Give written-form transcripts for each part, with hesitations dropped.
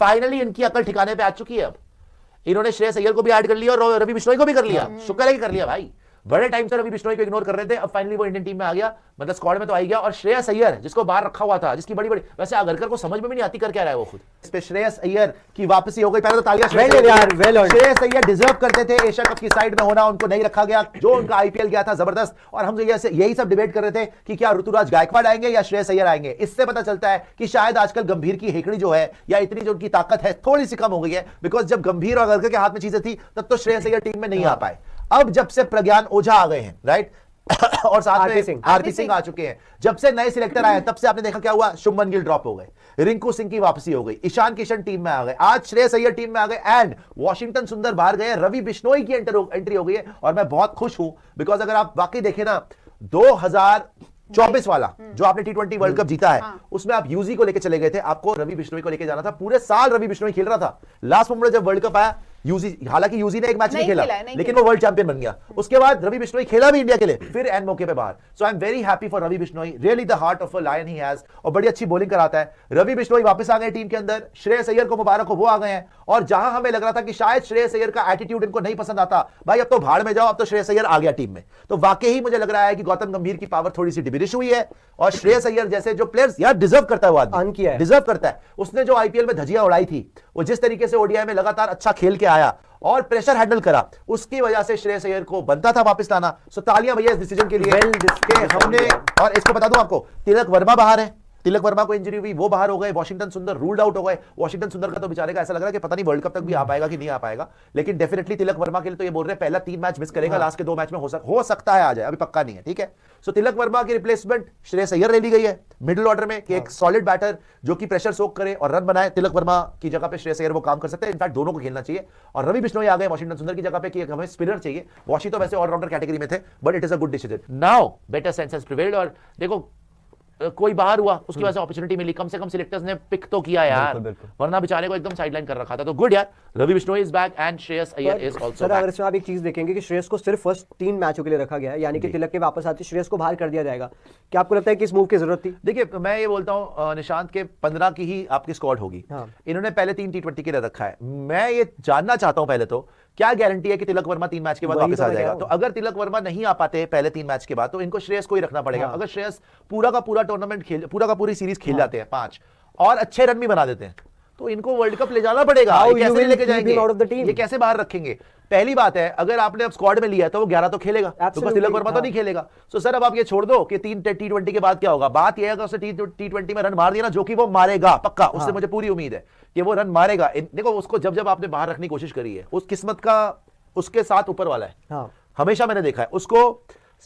Finally इनकी अकल ठिकाने पे आ चुकी है। अब इन्होंने श्रेयस अय्यर को भी ऐड कर लिया और रवि बिश्नोई को भी कर लिया। शुक्र है कि कर लिया भाई, बड़े टाइम से रवि बिश्नोई को इग्नोर कर रहे थे, अब फाइनली वो इंडियन टीम में आ गया, मतलब स्क्वाड में तो आ गया। और श्रेयस अय्यर जिसको बाहर रखा हुआ था, जिसकी बड़ी बड़ी, वैसे आगरकर को समझ में भी नहीं आती कर क्या रहा है वो खुद। इस पे श्रेयस अय्यर की वापसी हो गई, पहले तो तालियां श्रेयस अय्यर डिजर्व करते थे एशिया कप की साइड में होना, उनको नहीं रखा गया, जो उनका आईपीएल गया था जबरदस्त। और हम यही सब डिबेट कर रहे थे कि क्या ऋतुराज गायकवाड़ आएंगे या श्रेयस अय्यर आएंगे। इससे पता चलता है कि शायद आजकल गंभीर की हेकड़ी जो है या इतनी जो उनकी ताकत है थोड़ी सी कम हो गई है, बिकॉज जब गंभीर और आगरकर के हाथ में चीजें थी तब तो श्रेयस अय्यर टीम में नहीं आ पाए। अब जब से प्रज्ञान ओझा आ गए हैं, राइट, और साथ में आरपी सिंह आ चुके हैं, जब से नए सिलेक्टर आए तब से आपने देखा क्या हुआ, शुभमन गिल ड्रॉप हो गए, रिंकू सिंह की वापसी हो गई, ईशान किशन टीम में आ गए, आज श्रेयस अय्यर टीम में आ गए, एंड वॉशिंगटन सुंदर बाहर गए, रवि बिश्नोई की एंट्री हो गई है। और मैं बहुत खुश हूं, बिकॉज अगर आप वाकई देखें ना 2024 वाला जो आपने T20 वर्ल्ड कप जीता है, उसमें आप यूजी को लेकर चले गए थे, आपको रवि बिश्नोई को लेकर जाना था, पूरे साल रवि बिश्नोई खेल रहा था। लास्ट मोमेंट जब वर्ल्ड कप आया, यूजी, हालांकि यूजी ने एक मैच नहीं खेला लेकिन वो वर्ल्ड चैंपियन बन गया। उसके बाद रवि बिश्नोई खेला भी इंडिया के लिए, फिर एंड मौके पे बाहर। So I am very happy for Ravi Bishnoi, really the heart of a lion he has, और बड़ी अच्छी बॉलिंग कराता है। रवि बिश्नोई वापस आ गए टीम के अंदर, श्रेयस अय्यर को मुबारक हो, वो आ गए हैं। और जहां हमें लग रहा था कि शायद श्रेयस अय्यर का एटीट्यूड इनको नहीं पसंद आता, भाई अब तो भाड़ में जाओ, अब तो श्रेयस अय्यर आ गया टीम में। तो वाकई ही मुझे लग रहा है कि गौतम गंभीर की पावर थोड़ी सी डिमिनिश हुई है, और श्रेयस अय्यर जैसे जो प्लेयर्स यार डिजर्व करता है, वो आदमी डिजर्व करता है। उसने जो आईपीएल में धजियां उड़ाई थी, वो जिस तरीके से ओडीआई में लगातार अच्छा खेल के आया और प्रेशर हैंडल करा, उसकी वजह से श्रेयस अय्यर को बनता था वापस लाना। सो तालियां भैया इस डिसीजन के लिए हमने। और इसको बता दूं आपको, तिलक वर्मा बाहर है, तिलक वर्मा को इंजरी हुई, वो बाहर हो गए, वॉशिंगटन सुंदर रूल्ड आउट हो गए। वॉशिंगटन सुंदर का तो बेचारे का ऐसा लग रहा है कि पता नहीं वर्ल्ड कप तक भी आ पाएगा कि नहीं आ पाएगा, लेकिन डेफिनेटली तिलक वर्मा के लिए तो ये बोल रहे हैं पहला 3 मैच मिस करेगा, लास्ट के 2 मैच में हो सकता है आ जाए, अभी पक्का नहीं है, ठीक है। सो तिलक वर्मा की रिप्लेसमेंट श्रेयस अय्यर ले ली गई है मिडिल ऑर्डर में, कि एक सॉलिड बैटर जो कि प्रेशर सोक करे और रन बनाए। तिलक वर्मा की जगह पे श्रेयस अय्यर वो काम कर सकते हैं, इनफैक्ट दोनों को खेलना चाहिए। और रवि बिश्नोई आ गए वॉशिंगटन सुंदर की जगह पे कि हमें स्पिनर चाहिए। वॉशी तो वैसे ऑलराउंडर कैटेगरी में थे, but it is a good decision. Now better sense has prevailed, और देखो कोई बाहर हुआ उसकी वजह से अपॉर्चुनिटी मिली, कम से कम सिलेक्टर्स ने पिक तो किया यार, वरना बेचारे को एकदम साइडलाइन कर रखा था। तो गुड यार, Ravi Bishnoi is back and Shreyas Iyer is also back. अगर इसमें आप एक चीज देखेंगे कि श्रेयस को सिर्फ फर्स्ट 3 मैचों के लिए रखा गया है, यानी कि तिलक के वापस आते श्रेयस को बाहर कर दिया जाएगा। क्या आपको लगता है कि इस मूव की जरूरत थी? देखिए मैं ये बोलता हूं निशांत के 15 की ही आपकी स्क्वाड होगी। इन्होंने पहले 3 T20 के लिए रखा है। मैं ये जानना चाहता हूं पहले तो क्या गारंटी है कि तिलक वर्मा 3 मैच के बाद वापस आ जाएगा। तो अगर तिलक वर्मा नहीं आ पाते पहले 3 मैच के बाद, तो इनको श्रेयस को ही रखना पड़ेगा। अगर श्रेयस पूरा का पूरा टूर्नामेंट खेल, पूरा का पूरी सीरीज खेल जाते हैं 5 और अच्छे रन भी बना देते हैं, तो इनको वर्ल्ड कप ले जाना पड़ेगा। ये कैसे लेके जाएंगे, ये कैसे बाहर रखेंगे? पहली बात है, अगर आपने अब स्क्वाड में लिया तो वो 11 तो खेलेगा, तो तिलक वर्मा तो नहीं खेलेगा। तो सर अब आप ये छोड़ दो कि 3 T20 के बाद क्या होगा। बात यह है कि उसने T20 में रन मार दिया ना, जो कि वो मारेगा पक्का, उससे मुझे पूरी उम्मीद है कि वो रन मारेगा। देखो उसको जब आपने बाहर रखने की कोशिश करी है, उस किस्मत का उसके साथ ऊपर वाला है। हमेशा मैंने देखा है उसको।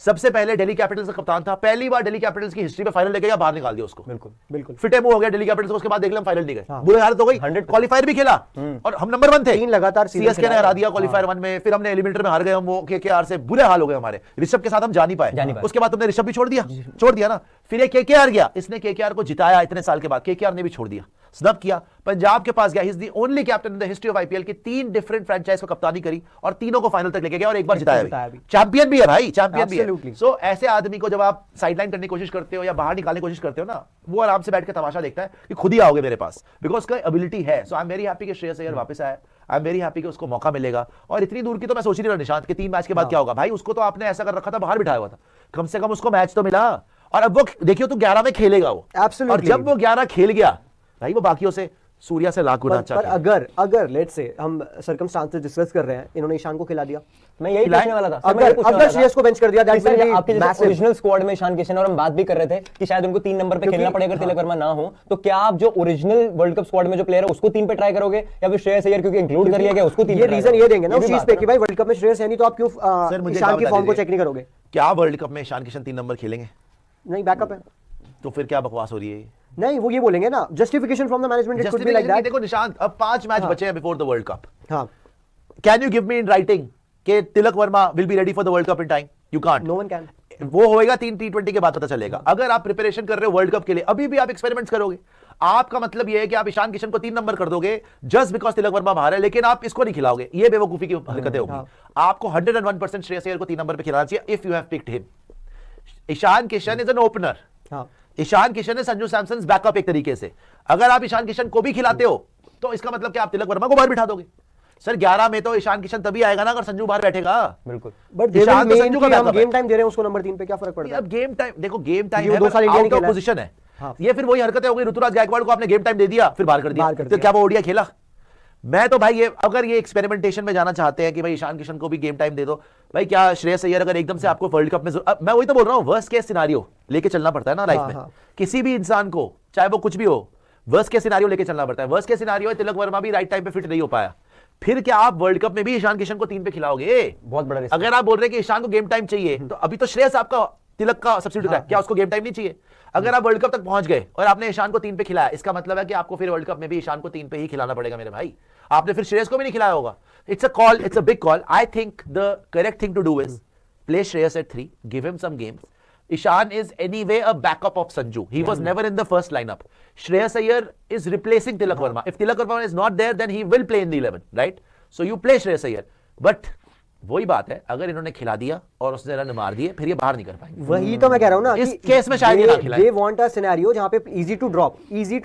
सबसे पहले दिल्ली कैपिटल्स का कप्तान था, पहली बार दिल्ली कैपिटल्स की हिस्ट्री में फाइनल लेके गया, बाहर निकाल दिया उसको। बिल्कुल फिटेमू हो गया दिल्ली कैपिटल्स। उसके बाद देख लिया फाइनल नहीं गए, बुरी हालत हो गई। क्वालीफायर भी खेला और हम नंबर 1 थे, 3 लगातार सीएसके ने हरा दिया क्वालीफायर 1 में, फिर हमने एलिमिनेटर में हार गए हम वो केकेआर से, बुरे हाल हो गए हमारे। ऋषभ के साथ हम जा नहीं पाए, उसके बाद तुमने ऋषभ भी छोड़ दिया ना। फिर ये केकेआर गया, इसने केकेआर को जिताया इतने साल के बाद, केकेआर ने भी छोड़ दिया, स्नब किया। पंजाब के पास गया, he is the only captain in the history of IPL की 3 डिफरेंट फ्रेंचाइज को कप्तानी करी और तीनों को फाइनल तक लेके गया और एक बार जिताया भी। चैंपियन भी है भाई, चैंपियन भी है। सो ऐसे आदमी को जब आप साइडलाइन करने की कोशिश करते हो या बाहर निकालने की कोशिश करते हो ना, वो आराम से बैठ के तमाशा देखता है कि खुद ही आओगे मेरे पास, बिकॉज उसका एबिलिटी है। सो आई एम वेरी हैप्पी कि श्रेयस अय्यर वापस आया, आई एम वेरी हैप्पी कि उसको मौका मिलेगा। और इतनी दूर की तो मैं सोच ही नहीं रहा निशांत के 3 मैच के बाद क्या होगा। भाई उसको तो आपने ऐसा कर रखा था, बाहर बिठाया हुआ था, कम से कम उसको मैच तो मिला। और अब वो देखियो तो 11 में खेलेगा वो, और जब वो 11 खेल गया भाई, वो बाकियों से सूर्या से लाख गुना अच्छा। पर अगर लेट्स से हम सर्कमस्टांसेस डिस्कस कर रहे हैं, इन्होंने ईशान को खिला दिया, मैं यही पूछने वाला था। अगर श्रेयस को बेंच कर दिया, दैट्स आपके ओरिजिनल स्क्वाड में ईशान किशन, और हम बात भी कर रहे थे कि शायद उनको 3 नंबर पे खेलना पड़ेगा अगर तिलक वर्मा ना हो, तो क्या आप जो ओरिजिनल वर्ल्ड कप स्क्वाड में जो प्लेयर है उसको 3 पे ट्राई करोगे, या फिर श्रेयस अय्यर क्योंकि इंक्लूड कर लिया गया उसको 3? ये रीजन ये देंगे ना उस चीज पे कि भाई वर्ल्ड कप में श्रेयस है नहीं, तो आप क्यों ईशान की फॉर्म को चेक नहीं करोगे? क्या वर्ल्ड कप में ईशान किशन 3 नंबर खेलेंगे? नहीं, बैकअप है। तो फिर क्या बकवास हो रही है? नहीं, वो ये बोलेंगे ना, justification from the management, it could be like that. देखो निशांत, अब 5 मैच बचे हैं बिफोर द वर्ल्ड कप। हां, can you give me in writing कि Tilak Varma will be ready for the world cup in time? You can't, no one can. वो होएगा 3 T20 के बाद पता चलेगा। अगर आप प्रिपरेशन कर रहे हो वर्ल्ड कप के लिए, अभी भी आप एक्सपेरिमेंट्स करोगे, आपका मतलब यह है कि आप ईशान किशन को 3 नंबर कर दोगे जस्ट बिकॉज तिलक वर्मा बाहर है, लेकिन आप इसको नहीं खिलाओगे। ये बेवकूफी की हरकतें होगी। आपको 101% श्रेयस अय्यर को 3 नंबर पे खिलाना चाहिए if you have picked him. Ishan Kishan is an opener, Ishan Kishan है संजू सैमसन बैकअप एक तरीके से। अगर आप ईशान किशन को भी खिलाते हो तो इसका मतलब क्या आप तिलक वर्मा को बाहर बिठा दोगे? सर 11 में तो ईशान किशन तभी आएगा ना अगर संजू बाहर बैठेगा। बिल्कुल। बट ईशान तो संजू का हम बैकअप गेम टाइम दे रहे हैं उसको नंबर 3 पे, क्या फर्क पड़ता है? अब गेम टाइम देखो, गेम टाइम ये है 2 साल इंडिया आउट ऑफ खेला है। पोजीशन है। हाँ। ये फिर वही हरकतें हो गई, ऋतुराज गायकवाड़ को आपने गेम टाइम दे दिया फिर बाहर कर बाहर दिया, कर तो दिया। क्या वो ओडीआई खेला? मैं तो भाई ये अगर ये एक्सपेरिमेंटेशन में जाना चाहते हैं कि भाई ईशान किशन को भी गेम टाइम दे दो, भाई क्या श्रेयस अय्यर अगर एकदम से आपको वर्ल्ड कप में अब मैं वही तो बोल रहा हूँ, वर्स्ट केस सिनेरियो लेके चलना पड़ता है ना लाइफ में। किसी भी इंसान को चाहे वो कुछ भी हो, वर्स्ट केस सिनेरियो लेके चलना पड़ता है। वर्स्ट केस सिनेरियो है तिलक वर्मा भी राइट टाइम पे फिट नहीं हो पाया, फिर क्या आप वर्ल्ड कप में भी ईशान किशन को 3 पे खिलाओगे? बहुत बड़ा रिस्क। अगर आप बोल रहे हैं कि ईशान को गेम टाइम चाहिए, तो अभी तो श्रेयस आपका तिलक का सब्स्टिट्यूट है, क्या उसको गेम टाइम नहीं चाहिए? अगर आप वर्ल्ड कप तक पहुंच गए और आपने ईशान को 3 पे खिलाया, इसका मतलब है कि आपको फिर वर्ल्ड कप में भी ईशान को 3 पे ही खिलाना पड़ेगा मेरे भाई। आपने फिर श्रेयस को भी नहीं खिलाया होगा। It's a call, it's a big call. I think the correct thing to do is play Shreyas at 3, give him some games. Ishan is anyway a backup of Sanju. He was never in the first lineup. Shreyas Iyer is replacing Tilak Verma. If Tilak Verma is not there, then he will play in the 11, right? So you play Shreyas Iyer. But वही बात है, अगर इन्होंने खिला दिया और उसने run मार दिए, फिर ये बाहर नहीं कर पाएंगे। वही तो मैं कह रहा हूं ना, इस केस में शायद ये ना खिलाए। दे वांट अ सिनेरियो जहां पे easy to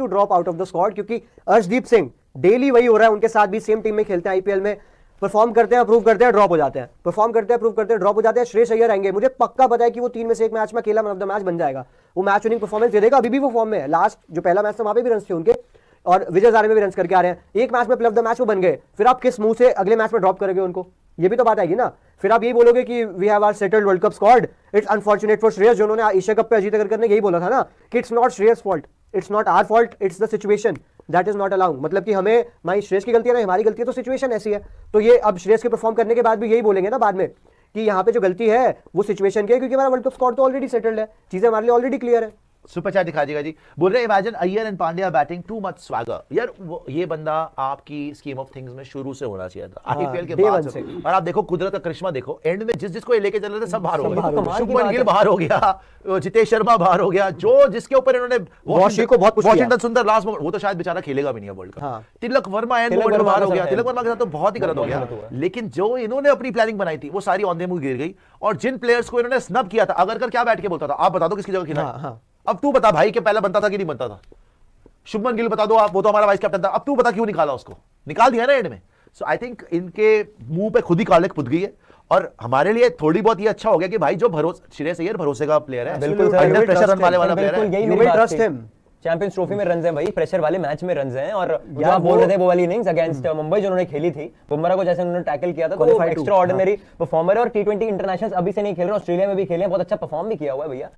drop out of the squad, क्योंकि अर्शदीप सिंह डेली वही हो रहा है, उनके साथ भी सेम टीम में खेलते हैं, आईपीएल में परफॉर्म करते हैं, अप्रूव करते हैं, ड्रॉप हो जाते हैं, परफॉर्म करते हैं, अप्रूव करते हैं, ड्रॉप हो जाते हैं। श्रेयस अय्यर आएंगे, मुझे पक्का पता है कि वो 3 में से एक मैच में अकेला मैन ऑफ द मैच बन जाएगा, वो मैच विनिंग परफॉर्मेंस दे देगा। अभी भी वो फॉर्म में है, लास्ट जो पहला मैच था वहां पे भी रन थे उनके, और विजय हजारे में भी रन करके आ रहे हैं। एक मैच में प्लेयर ऑफ द मैच वो बन गए, फिर आप किस मुंह से अगले मैच में ड्रॉप करोगे उनको? ये भी तो बात आएगी ना। फिर आप यही बोलोगे कि we have our settled world cup squad, it's unfortunate for Shreyas, जो उन्होंने एशिया कप पे अजीत अगरकर ने यही बोला था ना कि it's not Shreyas fault, it's not our fault, it's the situation that is not allowing. मतलब कि हमें हमारी श्रेयस की गलती है ना हमारी गलती है, तो सिचुएशन ऐसी है। तो ये अब श्रेयस के परफॉर्म करने के बाद भी यही बोलेंगे ना बाद में कि यहाँ पे जो गलती है वो सिचुएशन की है, क्योंकि हमारा वर्ल्ड कप स्क्वाड तो ऑलरेडी सेटल्ड है, चीजें हमारे लिए ऑलरेडी क्लियर है। सुपर चैट दिखा दीजिएगा जी, बोल रहे imagine Iyer and Pandya batting too much swagger. यार ये बंदा आपकी स्कीम ऑफ थिंग्स में शुरू से होना चाहिए था, आईपीएल के बाद से। और आप देखो कुदरत का करिश्मा देखो, एंड में जिसको ये लेके चल रहे थे सब बाहर हो गए। शुभमन गिल बाहर हो गया, जितेश शर्मा बाहर हो गया, जो जिसके ऊपर इन्होंने वॉशिंगटन सुंदर लास्ट मोमेंट, वो तो शायद बेचारा खेलेगा भी नहीं world cup. Tilak Varma end moment बाहर हो गया, तिलक वर्मा के साथ तो बहुत ही गलत हो गया। लेकिन जो इन्होंने अपनी प्लानिंग बनाई थी वो सारी ऑन द मूव गिर गई। और जिन प्लेयर्स को इन्होंने स्नब किया था, अगर क्या बैठ के बोलता था, आप बता दो किसकी जगह खिलाए। अब तू बता भाई कि पहले बनता था कि नहीं बनता था? शुभमन गिल बता दो आप, वो तो हमारा वाइस कैप्टन था। अब तू बता क्यों निकाला उसको? निकाल दिया ना एंड में। सो आई थिंक इनके मुंह पे खुद ही कालिक पुत गई है। और हमारे लिए थोड़ी बहुत ये अच्छा हो गया कि भाई जो श्रेयस अय्यर भरोसे का प्लेयर है, बिल्कुल अंडर प्रेशर रन वाले वाला प्लेयर है, यही मेरी बात थी। चैंपियंस ट्रॉफी में रन हैं भाई, प्रेशर वाले मैच में रन हैं। और जो आप बोल रहे थे वो वाली इनिंग्स अगेंस्ट मुंबई जो उन्होंने खेली थी, बुमराह को जैसे उन्होंने टैकल किया था, तो एक्स्ट्रा ऑर्डिनरी परफॉर्मर है। और T20 इंटरनेशनल अभी से नहीं खेल रहे, ऑस्ट्रेलिया में भी खेले हैं, बहुत अच्छा परफॉर्म भी किया हुआ है भैया।